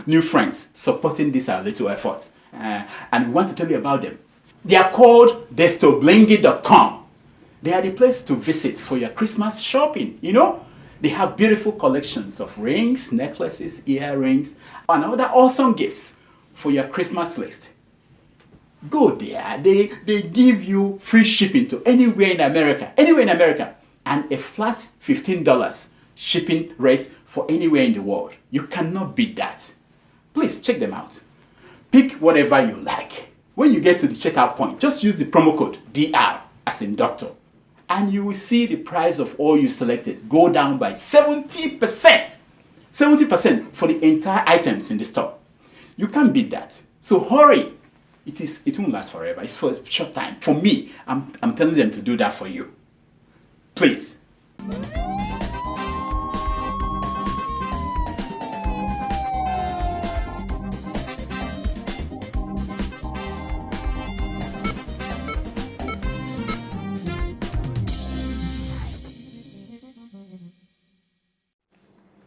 new friends supporting this our little effort. And we want to tell you about them. They are called destoblingy.com. They are the place to visit for your Christmas shopping, you know. They have beautiful collections of rings, necklaces, earrings, and other awesome gifts for your Christmas list. Go there. They give you free shipping to anywhere in America, and a flat $15 shipping rate for anywhere in the world. You cannot beat that. Please check them out. Pick whatever you like. When you get to the checkout point, just use the promo code DR as in doctor, and you will see the price of all you selected go down by 70%. 70% for the entire items in the store. You can't beat that. So hurry. It won't last forever. It's for a short time. For me, I'm telling them to do that for you. Please.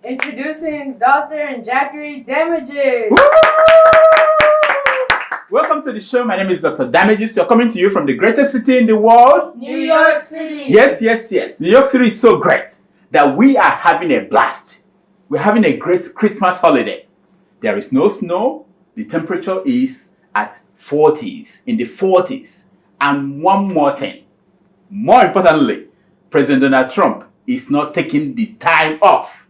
Introducing Dr. Njakiri Damages. Welcome to the show. My name is Dr. Damages. We are coming to you from the greatest city in the world, New York City. Yes. New York City is so great that we are having a blast. We're having a great Christmas holiday. There is no snow. The temperature is at 40s, in the 40s. And one more thing. More importantly, President Donald Trump is not taking the time off.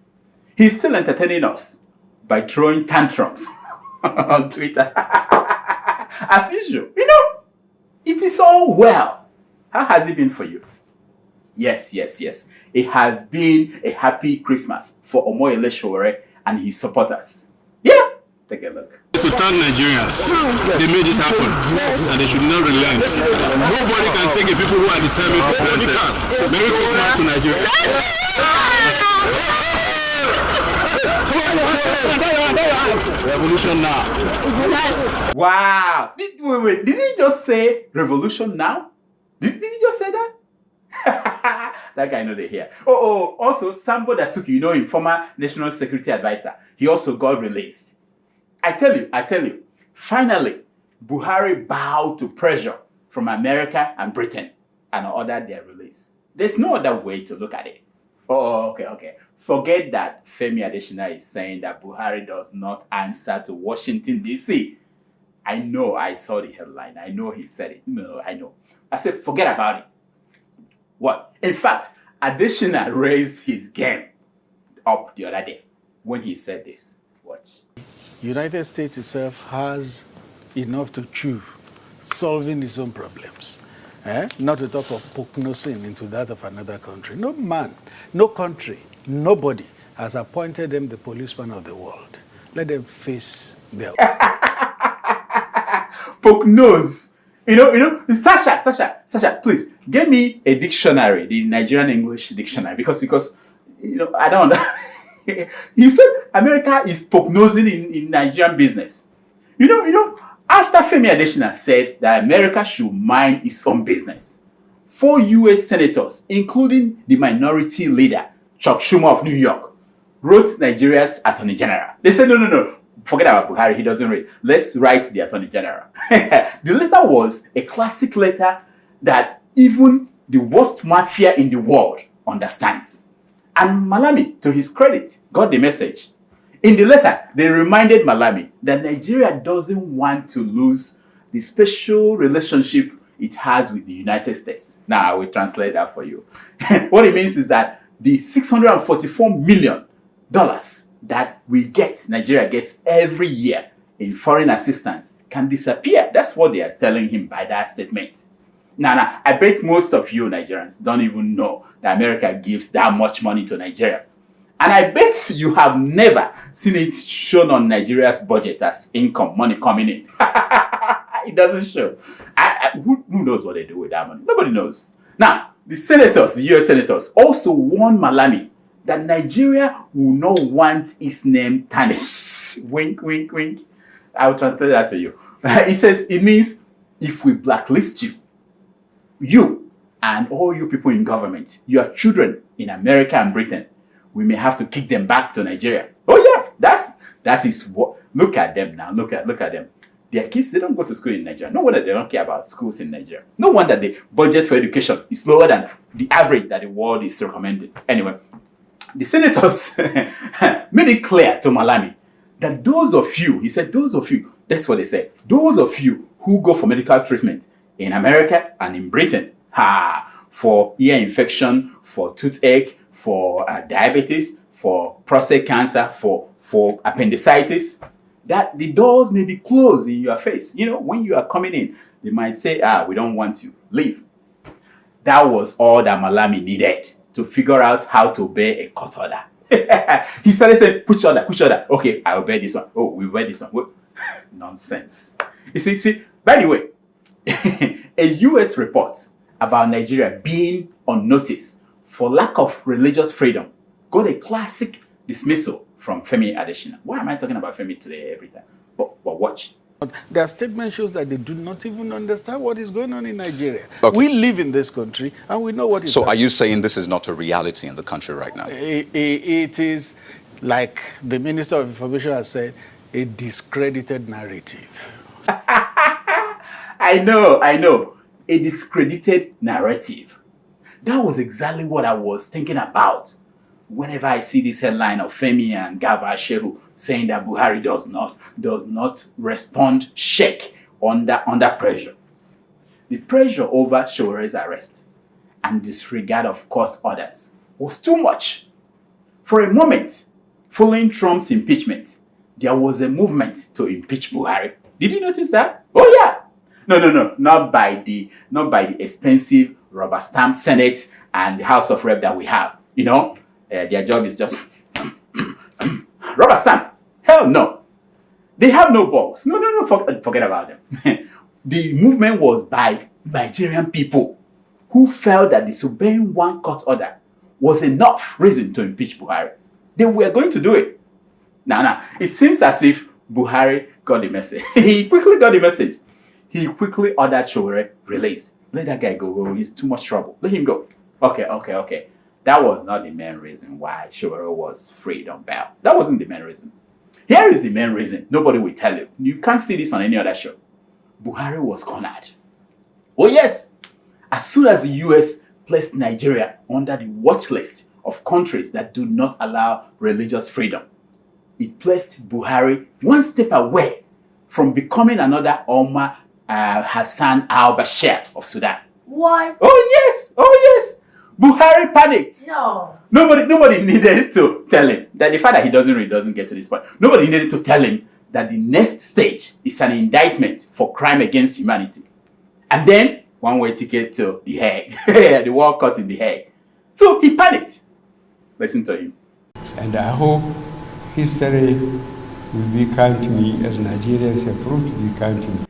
He's still entertaining us by throwing tantrums on Twitter. As usual, you know, it is all well. How has it been for you? Yes. It has been a happy Christmas for Omoyele Sowore and his supporters. Yeah, take a look. To thank Nigerians, they made this happen, and they should not relent. Nobody can take the people who are deserving for granted. Merry Christmas to Nigeria. Revolution now. Yes. Wow. Wait. Did he just say revolution now? Did he just say that? That guy know they hear. Also, Sambo Dasuki, you know him, former National Security Advisor. He also got released. I tell you, finally, Buhari bowed to pressure from America and Britain and ordered their release. There's no other way to look at it. Okay. Forget that Femi Adesina is saying that Buhari does not answer to Washington, D.C. I know, I saw the headline. I know he said it. No, I know. I said, forget about it. What? In fact, Adesina raised his game up the other day when he said this. Watch. United States itself has enough to chew, solving its own problems. Not to talk of poke-nosing into that of another country. No man, no country, nobody has appointed them the policeman of the world. Let them face their Poke-nose. You know, Sasha, please, give me a dictionary, the Nigerian English dictionary, because you know, I don't You said America is poke-nosing in Nigerian business. You know, after Femi Adesina said that America should mind its own business, 4 U.S. senators, including the minority leader, Chuck Schumer of New York, wrote Nigeria's Attorney General. They said, no, forget about Buhari, he doesn't read. Let's write the Attorney General. The letter was a classic letter that even the worst mafia in the world understands. And Malami, to his credit, got the message. In the letter, they reminded Malami that Nigeria doesn't want to lose the special relationship it has with the United States. Now, I will translate that for you. What it means is that the $644 million that Nigeria gets every year in foreign assistance can disappear. That's what they are telling him by that statement. Now, I bet most of you Nigerians don't even know that America gives that much money to Nigeria. And I bet you have never seen it shown on Nigeria's budget as income, money coming in. It doesn't show. Who knows what they do with that money? Nobody knows. Now, the US senators, also warned Malami that Nigeria will not want its name tarnished. Wink, wink, wink. I will translate that to you. It says, it means if we blacklist you and all you people in government, your children in America and Britain, we may have to kick them back to Nigeria. Oh yeah, that is what Look at them now. Look at them. Their kids, they don't go to school in Nigeria. No wonder they don't care about schools in Nigeria. No wonder the budget for education is lower than the average that the world is recommending. Anyway, the senators made it clear to Malami that those of you, he said, those of you, that's what they said, those of you who go for medical treatment in America and in Britain, for ear infection, for toothache, for diabetes, for prostate cancer, for appendicitis, that the doors may be closed in your face. You know, when you are coming in, they might say, we don't want you, leave. That was all that Malami needed to figure out how to obey a court order. He started saying, push order. Okay, I obey this one. Oh, we obey this one. Nonsense. You see, by the way, a US report about Nigeria being on notice for lack of religious freedom got a classic dismissal from Femi Adesina. Why am I talking about Femi today every time? But watch. Their statement shows that they do not even understand what is going on in Nigeria. Okay. We live in this country and we know what is So happening. are you saying this is not a reality in the country right now? It is, like the Minister of Information has said, a discredited narrative. I know. A discredited narrative. That was exactly what I was thinking about whenever I see this headline of Femi and Garba Shehu saying that Buhari does not respond, shake under pressure. The pressure over Sowore's arrest and disregard of court orders was too much. For a moment, following Trump's impeachment, there was a movement to impeach Buhari. Did you notice that? Oh yeah. No, not by the expensive rubber stamp Senate and the House of Rep that we have. You know, their job is just rubber stamp. Hell no. They have no balls. No, forget about them. The movement was by Nigerian people who felt that disobeying one court order was enough reason to impeach Buhari. They were going to do it. Now, it seems as if Buhari got the message. He quickly got the message. He quickly ordered Sowore released. Let that guy go. He's too much trouble. Let him go. Okay. That was not the main reason why Sowore was freed on bail. That wasn't the main reason. Here is the main reason. Nobody will tell you. You can't see this on any other show. Buhari was cornered. Oh yes. As soon as the US placed Nigeria under the watch list of countries that do not allow religious freedom, it placed Buhari one step away from becoming another Omar Hassan al-Bashir of Sudan. What? Oh yes. Buhari panicked. No. Nobody needed to tell him that the fact that he doesn't get to this point. Nobody needed to tell him that the next stage is an indictment for crime against humanity. And then one-way ticket to The Hague. The World Court in The Hague. So he panicked. Listen to him. And I hope history will be kind to me as Nigerians have proved to be kind to me.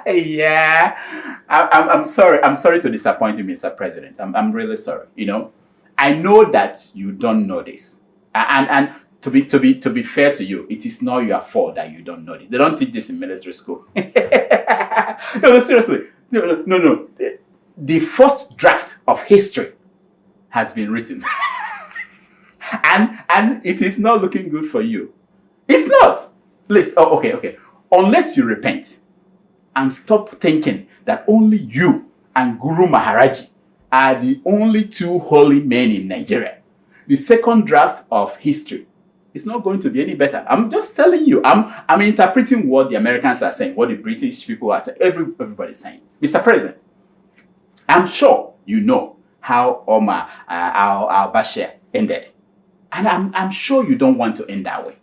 Yeah, I'm sorry. I'm sorry to disappoint you, Mr. President. I'm really sorry. You know, I know that you don't know this, and to be fair to you, it is not your fault that you don't know this. They don't teach this in military school. No, seriously. No. The first draft of history has been written, and it is not looking good for you. It's not. Please. Oh, okay. Unless you repent and stop thinking that only you and Guru Maharaji are the only two holy men in Nigeria, the second draft of history is not going to be any better. I'm just telling you. I'm interpreting what the Americans are saying, what the British people are saying, everybody's saying. Mr. President, I'm sure you know how Omar al-Bashir ended. And I'm sure you don't want to end that way.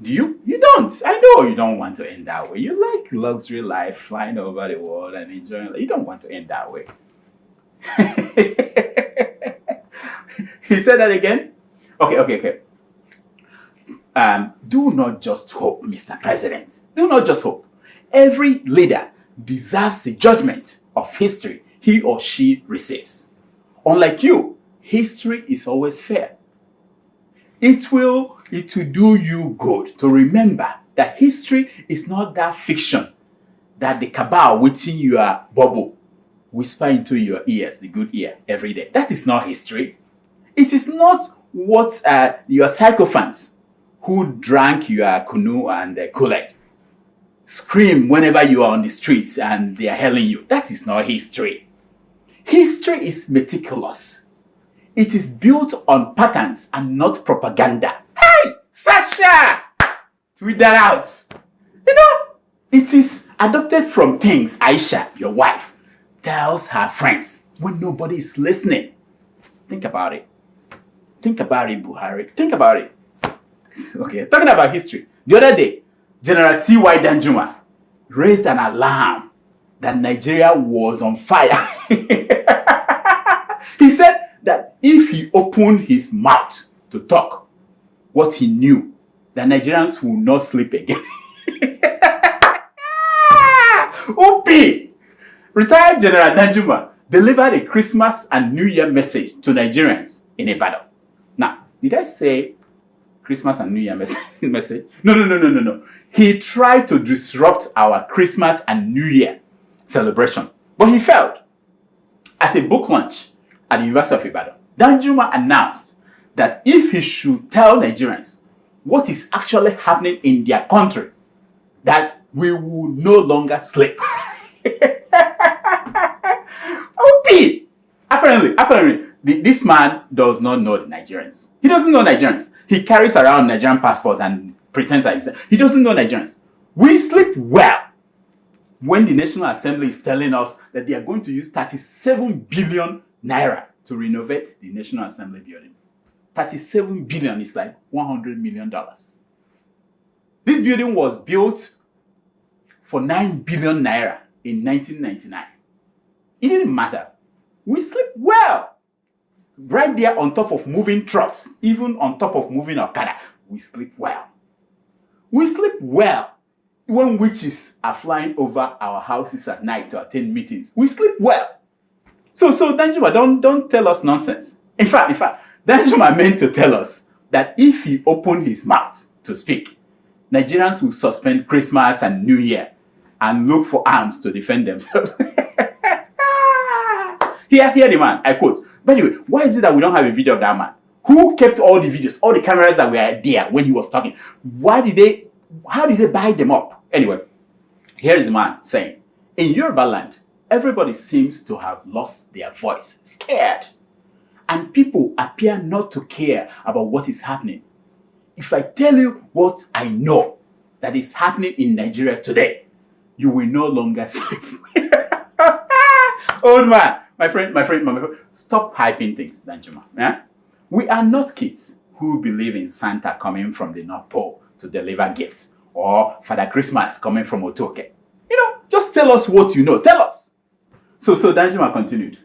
Do you? You don't. I know you don't want to end that way. You like luxury life, flying over the world and enjoying life. You don't want to end that way. He said that again? Okay. Do not just hope, Mr. President. Do not just hope. Every leader deserves the judgment of history he or she receives. Unlike you, history is always fair. It will do you good to remember that history is not that fiction that the cabal within your bubble whisper into your ears, the good ear, every day. That is not history. It is not what your sycophants who drank your kunu and Kool-Aid scream whenever you are on the streets and they are hailing you. That is not history. History is meticulous. It is built on patterns and not propaganda. Hey, Sasha! Tweet that out. You know, it is adopted from things Aisha, your wife, tells her friends when nobody is listening. Think about it. Think about it, Buhari. Think about it. Okay, talking about history. The other day, General T.Y. Danjuma raised an alarm that Nigeria was on fire. He said that if he opened his mouth to talk what he knew, the Nigerians will not sleep again. Opi! Retired General Danjuma delivered a Christmas and New Year message to Nigerians in Ibadan. Now, did I say Christmas and New Year message? No. He tried to disrupt our Christmas and New Year celebration, but he failed. At a book launch at the University of Ibadan, Danjuma announced that if he should tell Nigerians what is actually happening in their country, that we will no longer sleep. Okay. Apparently, this man does not know the Nigerians. He doesn't know Nigerians. He carries around Nigerian passport and pretends that he doesn't know Nigerians. We sleep well when the National Assembly is telling us that they are going to use 37 billion naira to renovate the National Assembly building. 37 billion is like $100 million. This building was built for 9 billion naira in 1999. It didn't matter. We sleep well. Right there on top of moving trucks, even on top of moving Okada, we sleep well. We sleep well when witches are flying over our houses at night to attend meetings. We sleep well. So Danjuma, don't tell us nonsense. In fact, Danjuma meant to tell us that if he opened his mouth to speak, Nigerians will suspend Christmas and New Year and look for arms to defend themselves. Here the man, I quote. By the way, why is it that we don't have a video of that man? Who kept all the videos, all the cameras that were there when he was talking? How did they buy them up? Anyway, here is the man saying, in Yoruba land, everybody seems to have lost their voice, scared. And people appear not to care about what is happening. If I tell you what I know that is happening in Nigeria today, you will no longer sleep. Old man, my friend, stop hyping things, Danjuma. Yeah? We are not kids who believe in Santa coming from the North Pole to deliver gifts, or Father Christmas coming from Otoke. Just tell us what you know. Tell us. So Danjuma continued.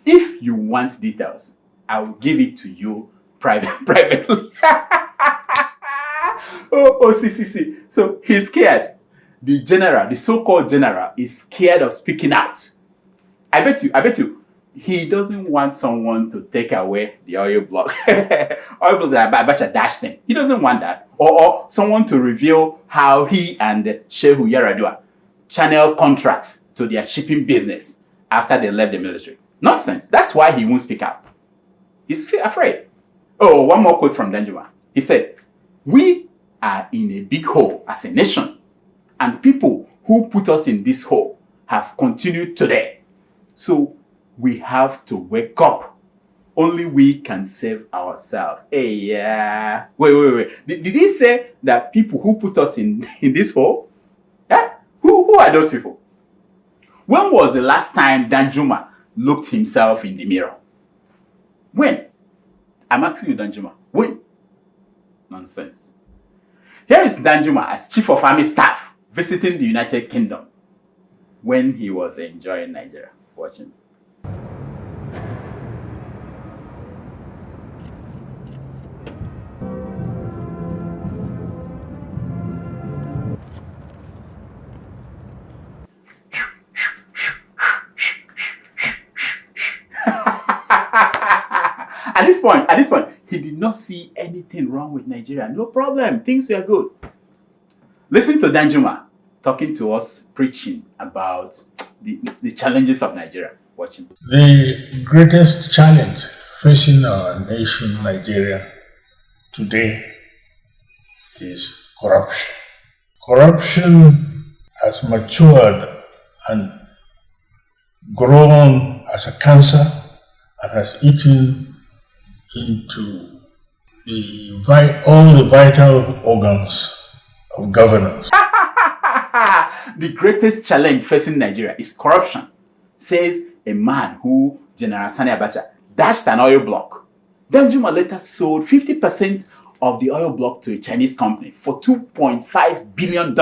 If you want details, I will give it to you privately. See. So he's scared. The so-called general is scared of speaking out. I bet you, he doesn't want someone to take away the oil block. Oil block that Abacha dashed him. He doesn't want that. Or someone to reveal how he and Shehu Yaradua channel contracts to their shipping business after they left the military. Nonsense. That's why he won't speak out. He's afraid. Oh, one more quote from Danjuma. He said, we are in a big hole as a nation, and people who put us in this hole have continued today. So we have to wake up. Only we can save ourselves. Hey, yeah. Wait. Did he say that people who put us in this hole? Yeah? Who are those people? When was the last time Danjuma looked himself in the mirror? When? I'm asking you, Danjuma. When? Nonsense. Here is Danjuma as Chief of Army Staff visiting the United Kingdom when he was enjoying Nigeria. Watching. At this point, he did not see anything wrong with Nigeria. No problem. Things were good. Listen to Danjuma talking to us, preaching about the challenges of Nigeria. Watching. The greatest challenge facing our nation, Nigeria, today is corruption. Corruption has matured and grown as a cancer and has eaten into all the vital organs of governance. The greatest challenge facing Nigeria is corruption, says a man who, General Sani Abacha, dashed an oil block. Danjuma later sold 50% of the oil block to a Chinese company for $2.5 billion.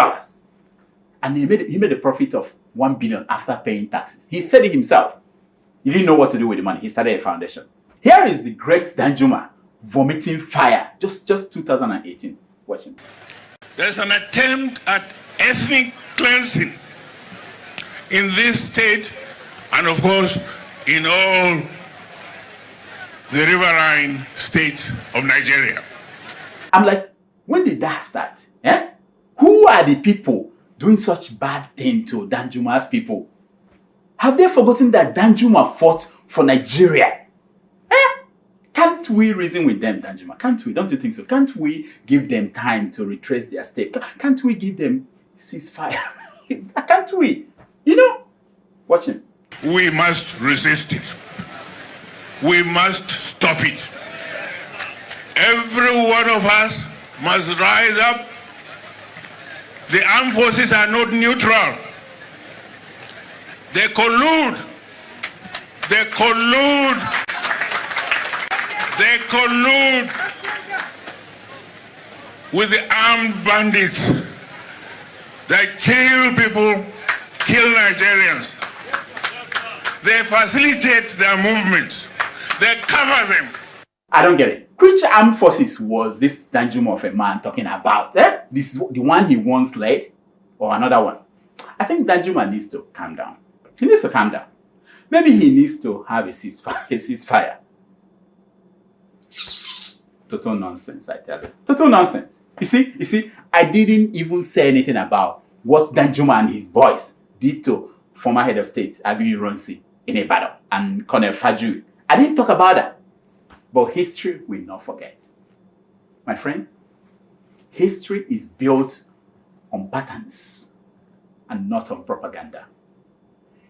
And he made a profit of $1 billion after paying taxes. He said it himself. He didn't know what to do with the money. He started a foundation. Here is the great Danjuma vomiting fire. Just 2018. Watch him. There's an attempt at ethnic cleansing in this state and, of course, in all the riverine states of Nigeria. I'm like, when did that start? Eh? Who are the people doing such bad thing to Danjuma's people? Have they forgotten that Danjuma fought for Nigeria? Can't we reason with them, Danjuma? Can't we? Don't you think so? Can't we give them time to retrace their step? Can't we give them ceasefire? Can't we? You know? Watch him. We must resist it. We must stop it. Every one of us must rise up. The armed forces are not neutral. They collude. They collude. They collude with the armed bandits that kill people, kill Nigerians. They facilitate their movements. They cover them. I don't get it. Which armed forces was this Danjuma of a man talking about? This is the one he once led or another one? I think Danjuma needs to calm down. He needs to calm down. Maybe he needs to have a ceasefire. Total nonsense, I tell you. Total nonsense. You see, I didn't even say anything about what Danjuma and his boys did to former head of state Aguiyi Ironsi in Ibadan and Colonel Faju. I didn't talk about that. But history will not forget. My friend, history is built on patterns and not on propaganda.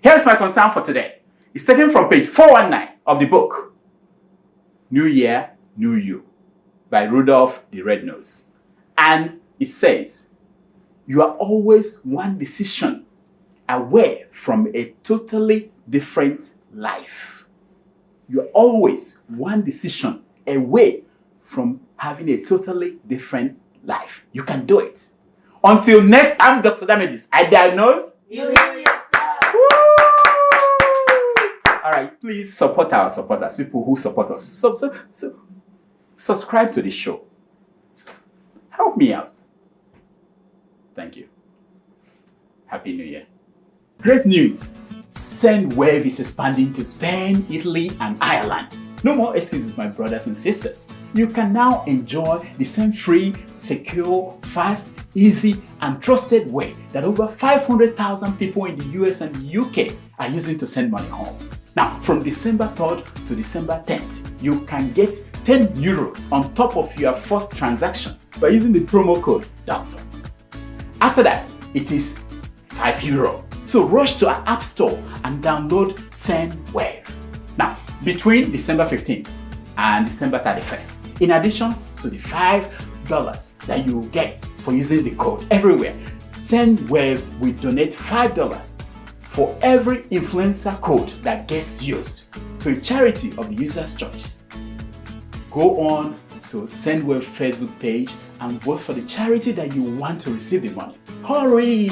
Here's my concern for today. It's taken from page 419 of the book, New Year, New You, by Rudolph the Red-Nosed. And it says, you are always one decision away from a totally different life. You're always one decision away from having a totally different life. You can do it. Until next time, Dr. Damages, I diagnose. You heal yourself. All right, please support our supporters, people who support us. Subscribe to the show. Help me out. Thank you. Happy New Year. Great news. SendWave is expanding to Spain, Italy, and Ireland. No more excuses, my brothers and sisters. You can now enjoy the same free, secure, fast, easy, and trusted way that over 500,000 people in the US and the UK are using to send money home. Now, from December 3rd to December 10th, you can get 10 euros on top of your first transaction by using the promo code DOCTOR. After that, it is €5. So rush to our app store and download SendWave. Now, between December 15th and December 31st, in addition to the $5 that you will get for using the code everywhere, SendWave will donate $5 for every influencer code that gets used to a charity of the user's choice. Go on to SendWave Facebook page and vote for the charity that you want to receive the money. Hurry!